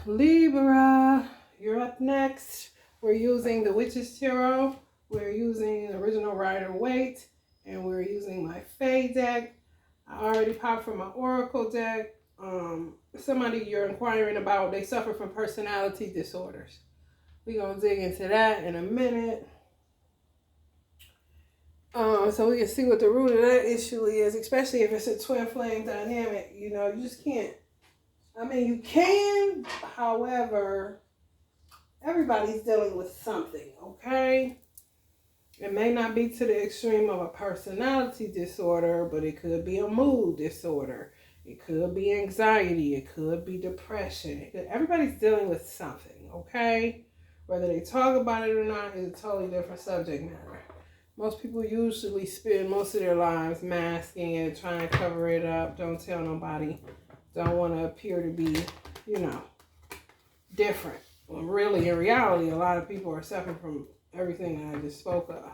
Libra, you're up next. We're using the Witch's Tarot. We're using the original Rider-Waite, and we're using my Fae deck. I already popped from my Oracle deck. Somebody you're inquiring about, they suffer from personality disorders. We're going to dig into that in a minute. So we can see what the root of that issue is, especially if it's a twin flame dynamic. You know, you just can't. I mean, you can, however, everybody's dealing with something, okay? It may not be to the extreme of a personality disorder, but it could be a mood disorder. It could be anxiety. It could be depression. Everybody's dealing with something, okay? Whether they talk about it or not is a totally different subject matter. Most people usually spend most of their lives masking it, trying to cover it up, don't tell nobody, don't want to appear to be, you know, different. Well, really, in reality, a lot of people are suffering from everything that I just spoke of.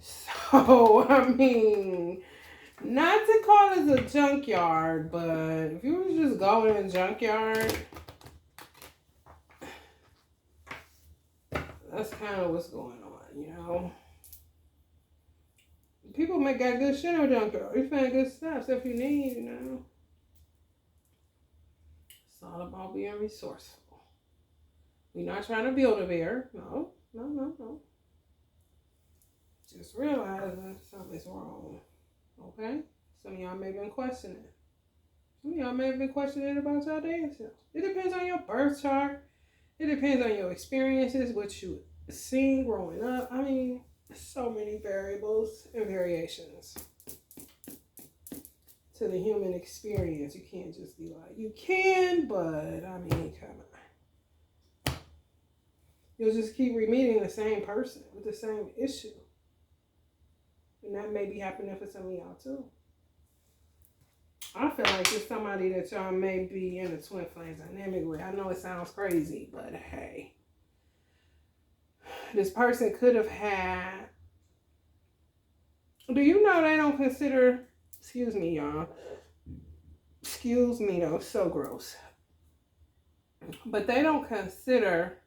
So, I mean, not to call this a junkyard, but if you were just going in a junkyard, that's kind of what's going on, you know. People got good shit on junkyard. You find good stuff if you need, you know. It's all about being resourceful. We're not trying to build a bear. No. Just realizing something's wrong. Okay? Some of y'all may have been questioning. Some of y'all may have been questioning about y'all damn self. It depends on your birth chart. It depends on your experiences, what you seen growing up. I mean, so many variables and variations to the human experience. You can't just be like, you can, but I mean, come on. You'll just keep meeting the same person with the same issue. And that may be happening for some of y'all too. I feel like it's somebody that y'all may be in a twin flame dynamic with. I know it sounds crazy, but hey. This person could have had... Do you know they don't consider... Excuse me, y'all. Excuse me, though. So gross. But they don't consider...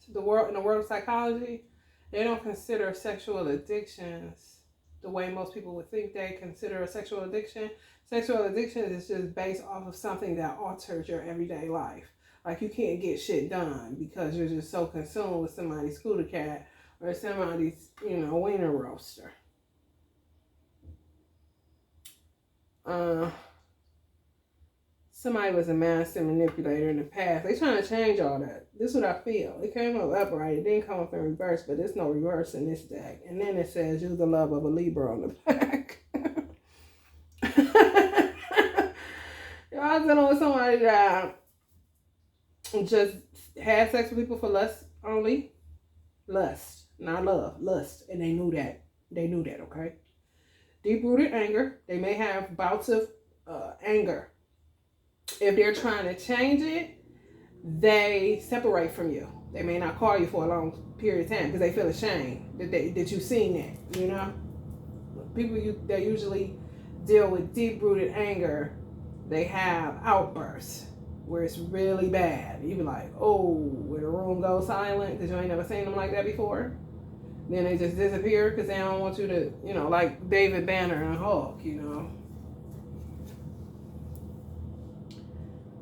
in the world of psychology, they don't consider sexual addictions the way most people would think they consider a sexual addiction. Sexual addiction is just based off of something that alters your everyday life. Like you can't get shit done because you're just so consumed with somebody's scooter cat or somebody's, you know, wiener roaster. Somebody was a master manipulator in the past. They trying to change all that. This is what I feel. It came up upright. It didn't come up in reverse, but there's no reverse in this deck. And then it says, use the love of a Libra on the back. Y'all dealing with somebody that just had sex with people for lust only. Lust, not love. Lust. And they knew that. Okay? Deep-rooted anger. They may have bouts of anger. If they're trying to change it, they separate from you. They may not call you for a long period of time because they feel ashamed that you've seen that, you know? People that usually deal with deep-rooted anger, they have outbursts where it's really bad. You be like, oh, where the room goes silent because you ain't never seen them like that before. Then they just disappear because they don't want you to, you know, like David Banner and Hulk, you know?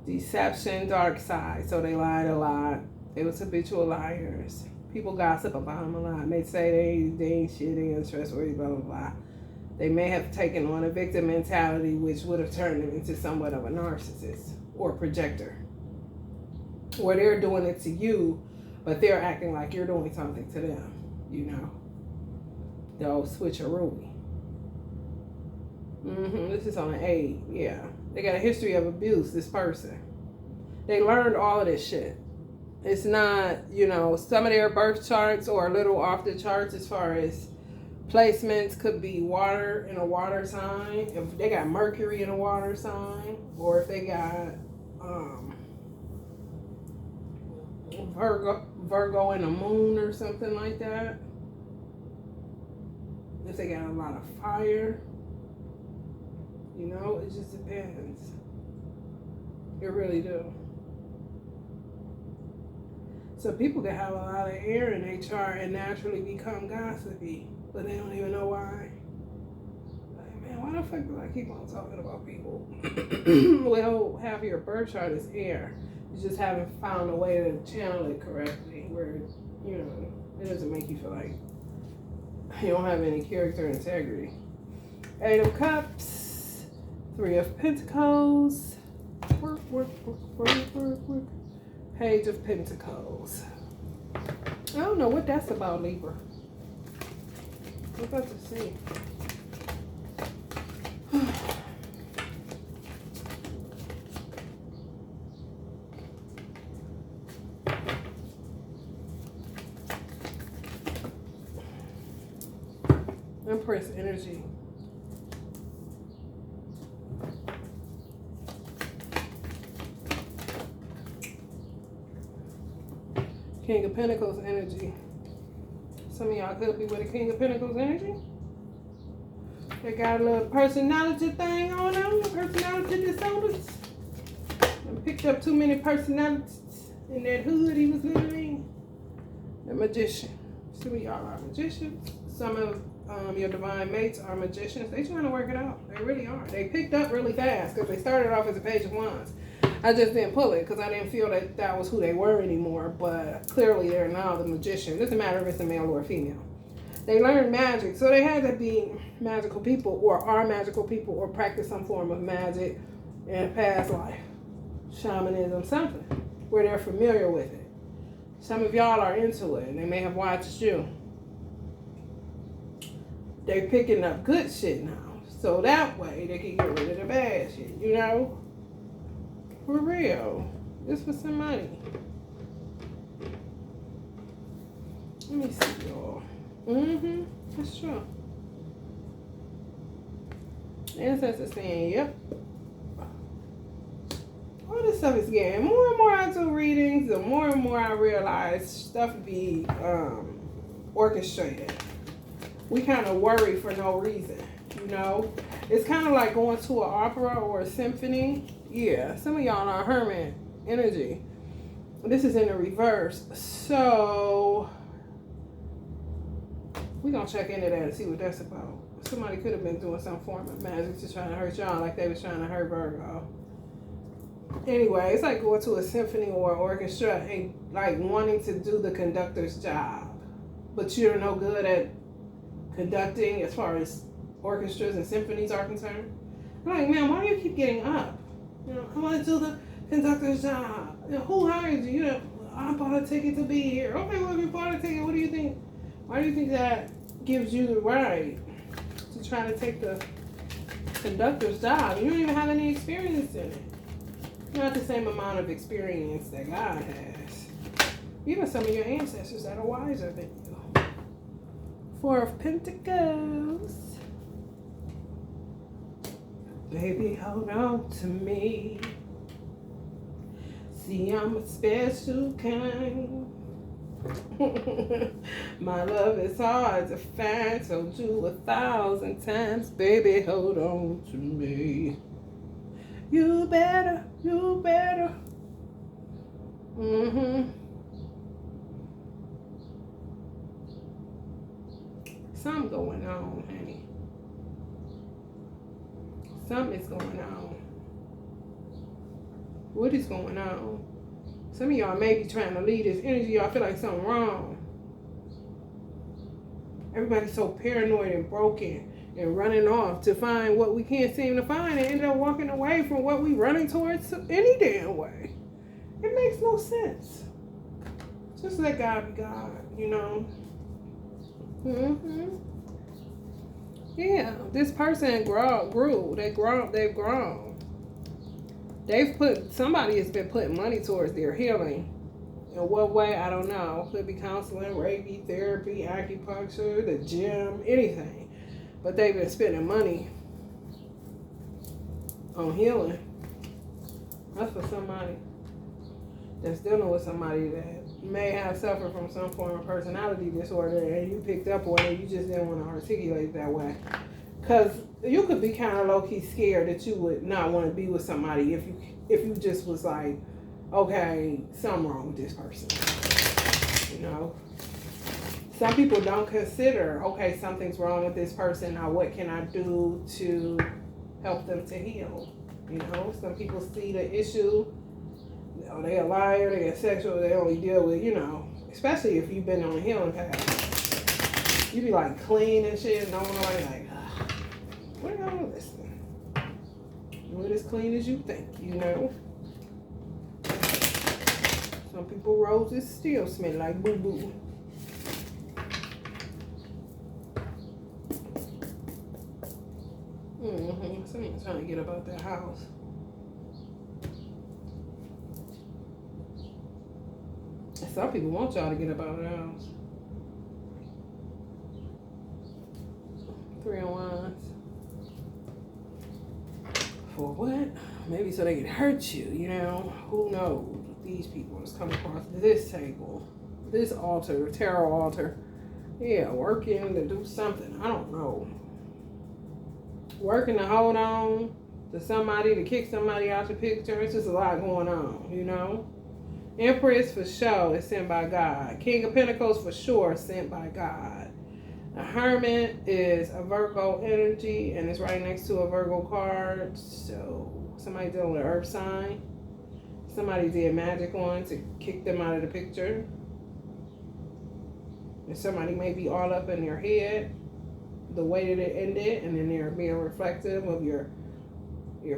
Deception, dark side. So they lied a lot. They was habitual liars. People gossip about them a lot. They say they ain't shit, they ain't trustworthy, blah, blah, blah. They may have taken on a victim mentality, which would have turned them into somewhat of a narcissist or a projector. Where they're doing it to you, but they're acting like you're doing something to them, you know. The old switcheroo. This is on an 8, yeah. They got a history of abuse, this person. They learned all of this shit. It's not, you know, some of their birth charts are a little off the charts as far as placements. Could be water in a water sign. If they got Mercury in a water sign. Or if they got Virgo in the moon or something like that. If they got a lot of fire. You know, it just depends. It really do. So people can have a lot of air in their chart and naturally become gossipy, but they don't even know why. Like, man, why the fuck do I keep on talking about people? Well, half your birth chart is air. You just haven't found a way to channel it correctly where, you know, it doesn't make you feel like you don't have any character integrity. 8 of Cups, 3 of Pentacles, work. Page of Pentacles. I don't know what that's about, Libra. We're about to see. Empress energy. King of Pentacles energy. Some of y'all could be with a King of Pentacles energy. They got a little personality thing on them, personality disorders. And picked up too many personalities in that hood he was living in. The Magician. Some of y'all are magicians. Some of your divine mates are magicians. They trying to work it out. They really are. They picked up really fast because they started off as a Page of Wands. I just didn't pull it because I didn't feel that that was who they were anymore. But clearly they're now the magician. It doesn't matter if it's a male or a female. They learned magic. So they had to be magical people or are magical people or practice some form of magic in a past life. Shamanism, something where they're familiar with it. Some of y'all are into it and they may have watched you. They're picking up good shit now. So that way they can get rid of the bad shit, you know? For real. This was some money. Let me see, y'all. That's true. Ancestors saying, yep. All this stuff is getting more and more I do readings, the more and more I realize stuff be orchestrated. We kind of worry for no reason, you know? It's kind of like going to an opera or a symphony. Yeah, some of y'all are hermit energy. This is in the reverse. So, we're going to check into that and see what that's about. Somebody could have been doing some form of magic to try to hurt y'all like they was trying to hurt Virgo. Anyway, it's like going to a symphony or an orchestra and like wanting to do the conductor's job. But you're no good at conducting as far as orchestras and symphonies are concerned. I'm like, man, why do you keep getting up? You know, I want to do the conductor's job. You know, who hired you? You know, I bought a ticket to be here. Okay, well, if you bought a ticket, what do you think? Why do you think that gives you the right to try to take the conductor's job? You don't even have any experience in it. Not the same amount of experience that God has. Even some of your ancestors that are wiser than you. 4 of Pentacles. Baby, hold on to me. See, I'm a special kind. My love is hard to find. Told you 1,000 times. Baby, hold on to me. You better. Something going on, honey. Something is going on. What is going on? Some of y'all may be trying to lead this energy. Y'all feel like something wrong. Everybody's so paranoid and broken and running off to find what we can't seem to find and end up walking away from what we running towards any damn way. It makes no sense. Just let God be God, you know. Yeah, this person grew. They've grown. Somebody has been putting money towards their healing. In what way, I don't know. Could be counseling, Reiki, therapy, acupuncture, the gym, anything. But they've been spending money on healing. That's for somebody that's dealing with somebody that may have suffered from some form of personality disorder and you picked up on it, you just didn't want to articulate that way. Because you could be kind of low-key scared that you would not want to be with somebody if you just was like, okay, something wrong with this person. You know, some people don't consider, okay, something's wrong with this person. Now, what can I do to help them to heal? You know, some people see the issue. You know, they a liar, they get sexual, they only deal with, you know, especially if you've been on a healing path. You be like clean and shit, and nobody like, what are y'all listening? You're as clean as you think, you know. Some people roses still smell like boo boo. Somebody's trying to get about that house. Some people want y'all to get about the house. 3 of Wands. For what? Maybe so they can hurt you, you know? Who knows? These people just come across this table. This altar, tarot altar. Yeah, working to do something. I don't know. Working to hold on to somebody, to kick somebody out the picture. It's just a lot going on, you know? Empress for sure is sent by God. King of Pentacles for sure sent by God. The Hermit is a Virgo energy and it's right next to a Virgo card. So somebody dealing with an earth sign. Somebody did magic on to kick them out of the picture. And somebody may be all up in their head the way that it ended, and then they're being reflective of your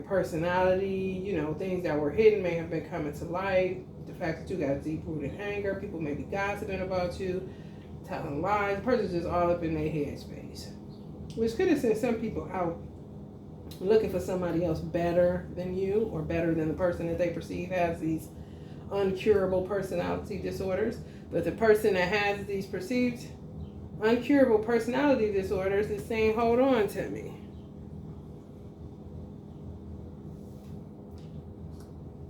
personality. You know, things that were hidden may have been coming to light. The fact that you got deep-rooted anger, people may be gossiping about you, telling lies. The person's just all up in their head space, which could have sent some people out looking for somebody else better than you, or better than the person that they perceive has these uncurable personality disorders. But the person that has these perceived uncurable personality disorders is saying, hold on to me.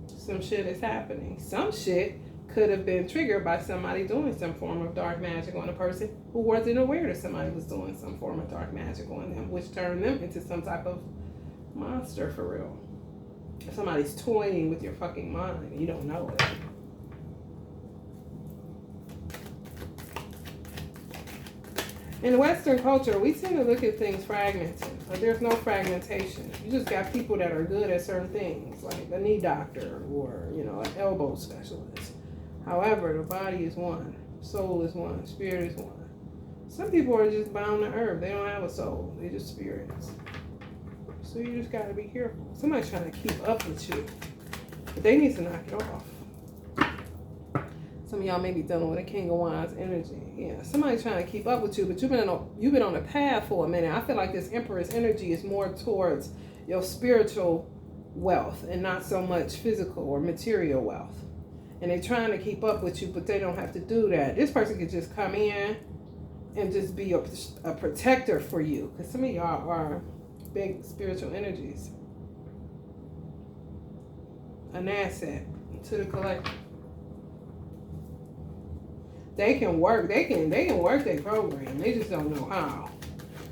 Some shit is happening. Some shit could have been triggered by somebody doing some form of dark magic on a person who wasn't aware that somebody was doing some form of dark magic on them, which turned them into some type of monster for real. If somebody's toying with your fucking mind, you don't know it. In Western culture, we tend to look at things fragmented, but there's no fragmentation. You just got people that are good at certain things, like a knee doctor or, you know, an elbow specialist. However, the body is one, soul is one, spirit is one. Some people are just bound to earth. They don't have a soul. They're just spirits. So you just got to be careful. Somebody's trying to keep up with you, but they need to knock it off. Some of y'all may be dealing with a King of Wands energy. Yeah, somebody's trying to keep up with you, but you've been on a path for a minute. I feel like this Empress energy is more towards your spiritual wealth and not so much physical or material wealth. And they're trying to keep up with you, but they don't have to do that. This person could just come in and just be a protector for you, because some of y'all are big spiritual energies. An asset to the collective. They can work. They can work their program. They just don't know how.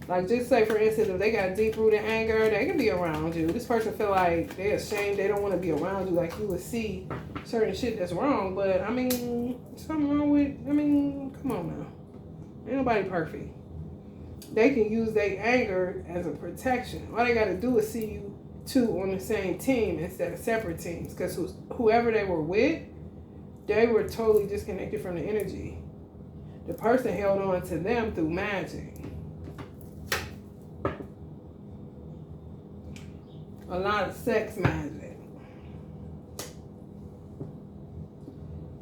Like, just say, for instance, if they got deep-rooted anger, they can be around you. This person feel like they're ashamed. They don't want to be around you. Like, you would see certain shit that's wrong. But, I mean, something wrong with, I mean, come on now. Ain't nobody perfect. They can use their anger as a protection. All they got to do is see you two on the same team instead of separate teams. Because whoever they were with, they were totally disconnected from the energy. The person held on to them through magic. A lot of sex magic.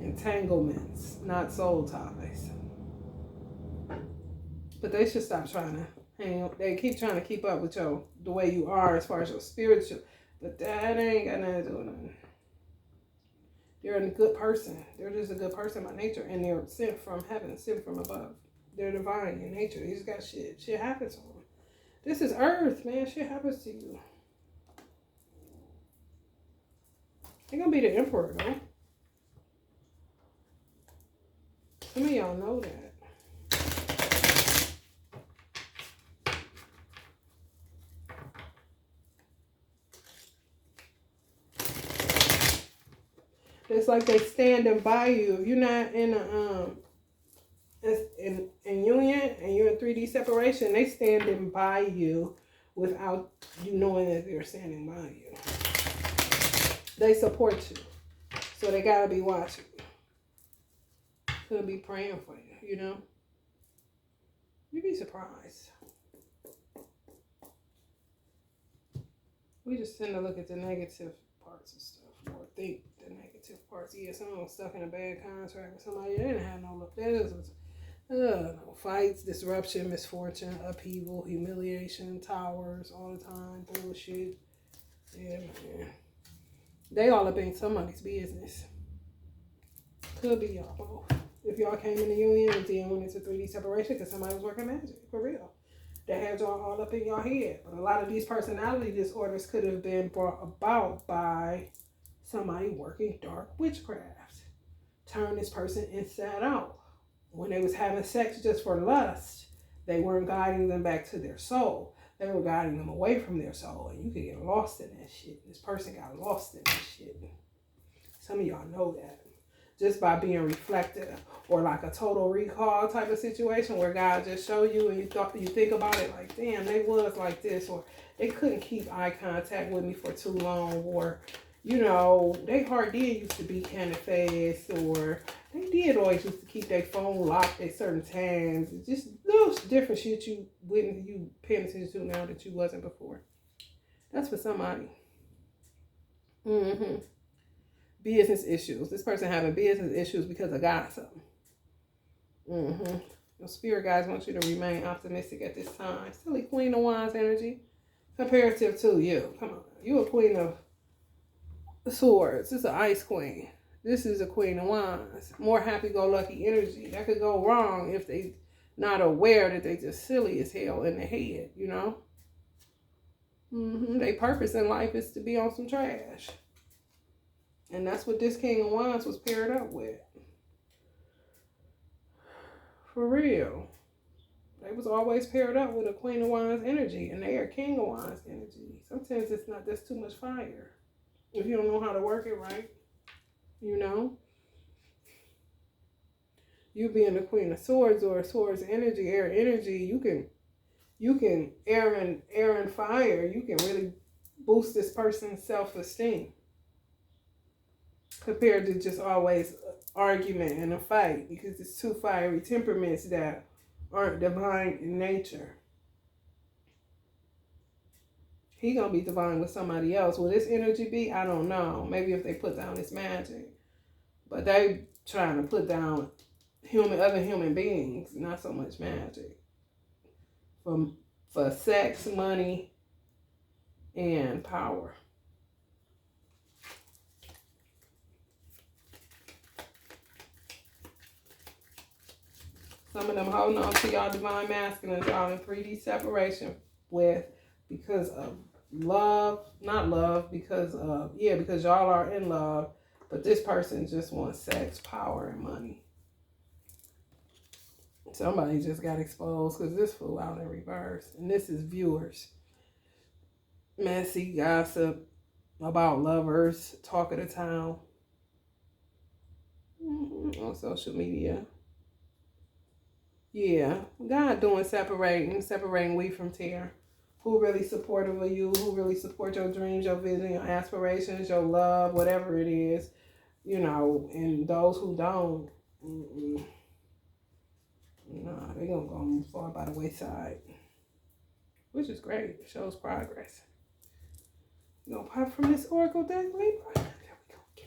Entanglements, not soul ties. But they should stop trying to hang. They keep trying to keep up with the way you are as far as your spiritual. But that ain't got nothing to do with nothing. They're a good person. They're just a good person by nature. And they're sent from heaven, sent from above. They're divine in nature. They just got shit. Shit happens to them. This is earth, man. Shit happens to you. They're going to be the emperor, though. Some of y'all know that. It's like they standing by you. If you're not in a in union and you're in 3D separation, they standing by you without you knowing that they're standing by you. They support you. So they gotta be watching. Gonna be praying for you, you know? You'd be surprised. We just tend to look at the negative parts of stuff, or think the negative parts. Yeah, someone stuck in a bad contract with somebody, they didn't have no look. That is no fights, disruption, misfortune, upheaval, humiliation, towers all the time, bullshit. Yeah, man. They all up in somebody's business. Could be y'all both. If y'all came in the union and then went into 3D separation because somebody was working magic, for real. That had y'all all up in your head. But a lot of these personality disorders could have been brought about by somebody working dark witchcraft. Turn this person inside out. When they was having sex just for lust, they weren't guiding them back to their soul. They were guiding them away from their soul. And you could get lost in that shit. This person got lost in that shit. Some of y'all know that. Just by being reflective, or like a total recall type of situation where God just show you and you think about it like, damn, they was like this, or they couldn't keep eye contact with me for too long, or, you know, they heart did used to be kind of fast, or they did always used to keep their phone locked at certain times. It's just little different shit you paying attention to now that you wasn't before. That's for somebody. Business issues. This person having business issues because of gossip. Your spirit guides want you to remain optimistic at this time. Silly Queen of Wands energy. Comparative to you. Come on. You a Queen of Swords. This is an Ice Queen. This is a Queen of Wands. More happy-go-lucky energy. That could go wrong if they not aware that they just silly as hell in the head, you know? Their purpose in life is to be on some trash. And that's what this King of Wands was paired up with. For real. They was always paired up with a Queen of Wands energy. And they are King of Wands energy. Sometimes it's not, there's too much fire. If you don't know how to work it right. You know. You being the Queen of Swords or Swords energy, air energy, you can air and fire. You can really boost this person's self-esteem. Compared to just always argument and a fight, because it's two fiery temperaments that aren't divine in nature. He gonna be divine with somebody else. Will this energy be? I don't know. Maybe if they put down this magic, but they trying to put down other human beings, not so much magic. For sex, money, and power. Some of them holding on to y'all divine masculines, y'all in 3D separation with, because of love, not love, because y'all are in love, but this person just wants sex, power, and money. Somebody just got exposed because this flew out in reverse. And this is viewers. Messy gossip about lovers, talk of the town on social media. Yeah, God doing separating wheat from tear. Who really supportive of you, who really support your dreams, your vision, your aspirations, your love, whatever it is, you know, and those who don't, nah, they're going to go far by the wayside, which is great. It shows progress. You going to pop from this Oracle deck, Libra? There we go. Get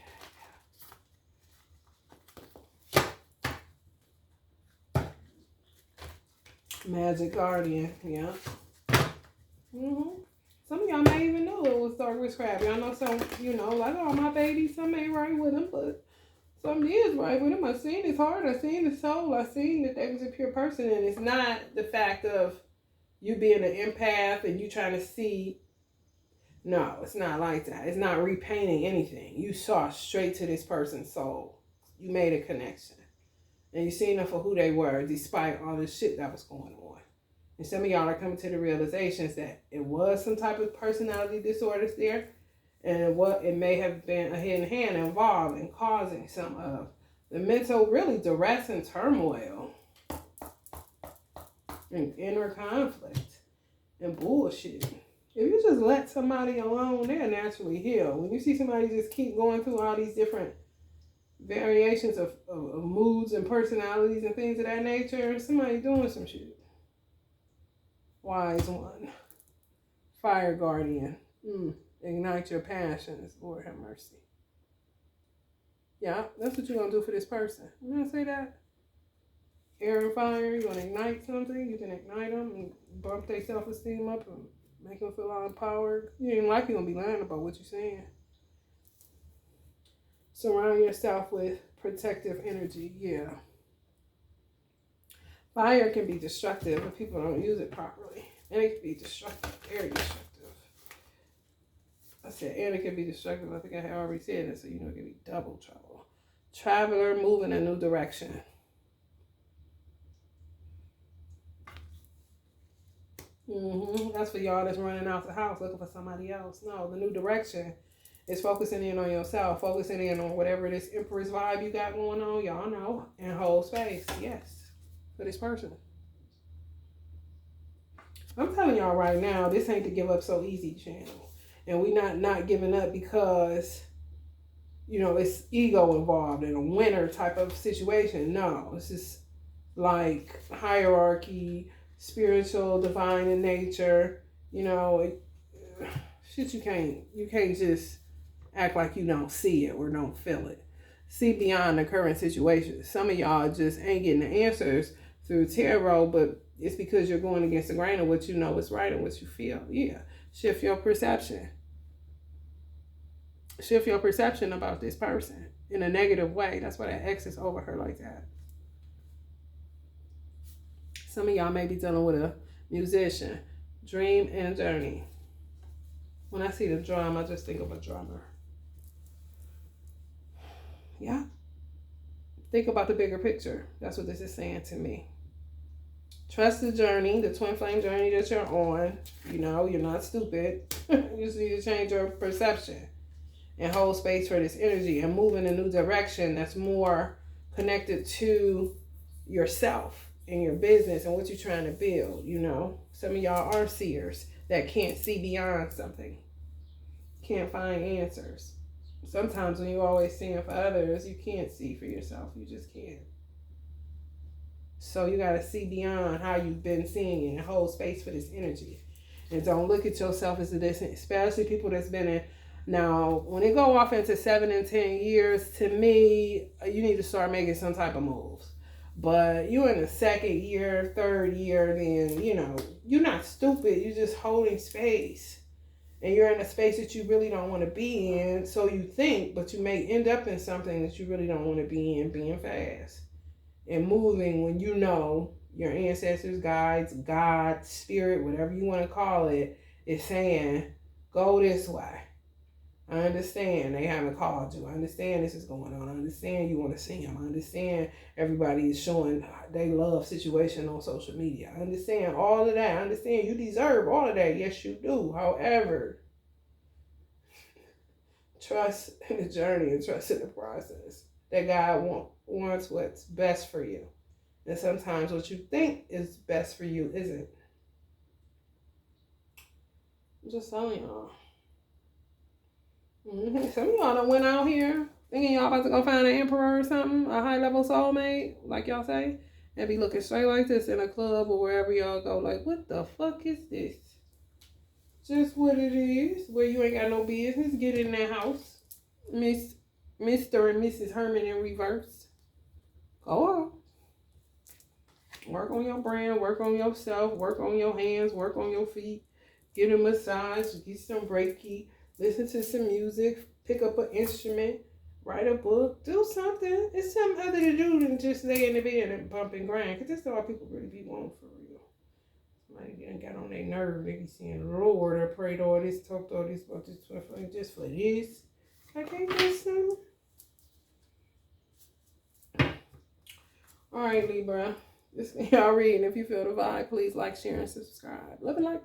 it. Magic Guardian, yeah. Some of y'all may even know it was dark witchcraft. Y'all know some, you know, like, oh, my baby, some ain't right with him, but some is right with him. I seen his heart, I seen his soul, I seen that they was a pure person, and it's not the fact of you being an empath and you trying to see. No, it's not like that. It's not repainting anything. You saw straight to this person's soul. You made a connection. And you seen them for who they were, despite all this shit that was going on. And some of y'all are coming to the realizations that it was some type of personality disorders there. And it may have been a hidden hand involved in causing some of the mental, really, duress and turmoil. and inner conflict and bullshit. If you just let somebody alone, they'll naturally heal. When you see somebody just keep going through all these different variations of moods and personalities and things of that nature, somebody doing some shit. Wise one. Fire guardian. Ignite your passions. Lord have mercy. Yeah, that's what you're going to do for this person. You going to say that? Air and fire, you're going to ignite something. You can ignite them and bump their self-esteem up and make them feel empowered. You ain't like you're going to be lying about what you're saying. Surround yourself with protective energy. Yeah. Fire can be destructive if people don't use it properly. And it can be destructive, very destructive. I said, and it can be destructive. I think I had already said it, so you know it can be double trouble. Traveler, move in a new direction. That's for y'all that's running out the house looking for somebody else. No, the new direction is focusing in on yourself, focusing in on whatever this Empress vibe you got going on, y'all know, and hold space, yes, for this person. I'm telling y'all right now, this ain't the give up so easy channel. And we not giving up because, you know, it's ego involved in a winner type of situation. No, this is like hierarchy, spiritual, divine in nature. You know, shit you can't just act like you don't see it or don't feel it. See beyond the current situation. Some of y'all just ain't getting the answers through tarot, but it's because you're going against the grain of what you know is right and what you feel. Yeah. Shift your perception. Shift your perception about this person in a negative way. That's why that X is over her like that. Some of y'all may be dealing with a musician. Dream and journey. When I see the drum, I just think of a drummer. Yeah. Think about the bigger picture. That's what this is saying to me. Trust the journey, the twin flame journey that you're on. You know, you're not stupid. You just need to change your perception and hold space for this energy and move in a new direction that's more connected to yourself and your business and what you're trying to build. You know, some of y'all are seers that can't see beyond something, can't find answers. Sometimes when you're always seeing for others, you can't see for yourself. You just can't. So you got to see beyond how you've been seeing it and hold space for this energy. And don't look at yourself as a distant, especially people that's been in. Now, when it go off into 7 and 10 years, to me, you need to start making some type of moves. But you're in the 2nd year, 3rd year, then, you know, you're not stupid. You're just holding space. And you're in a space that you really don't want to be in. So you think, but you may end up in something that you really don't want to be in, being fast. And moving when you know your ancestors, guides, God, spirit, whatever you want to call it, is saying, go this way. I understand they haven't called you. I understand this is going on. I understand you want to see them. I understand everybody is showing they love situation on social media. I understand all of that. I understand you deserve all of that. Yes, you do. However, trust in the journey and trust in the process. That God wants what's best for you. And sometimes what you think is best for you isn't. I'm just telling y'all. Some of y'all done went out here thinking y'all about to go find an emperor or something, a high-level soulmate, like y'all say, and be looking straight like this in a club or wherever y'all go, like, what the fuck is this? Just what it is, where you ain't got no business. Get in that house. Mr. and Mrs. Herman in reverse. Go on. Work on your brand, work on yourself, work on your hands, work on your feet. Get a massage, get some Reiki, listen to some music, pick up an instrument, write a book, do something. It's something other to do than just lay in the bed and bump and grind. Because that's all people really be wanting for real. Somebody done got on their nerve. They be saying, Lord, I prayed all this, talked all this about this, just for this. I can't listen. All right, Libra. This is y'all reading. If you feel the vibe, please like, share, and subscribe. Love and light.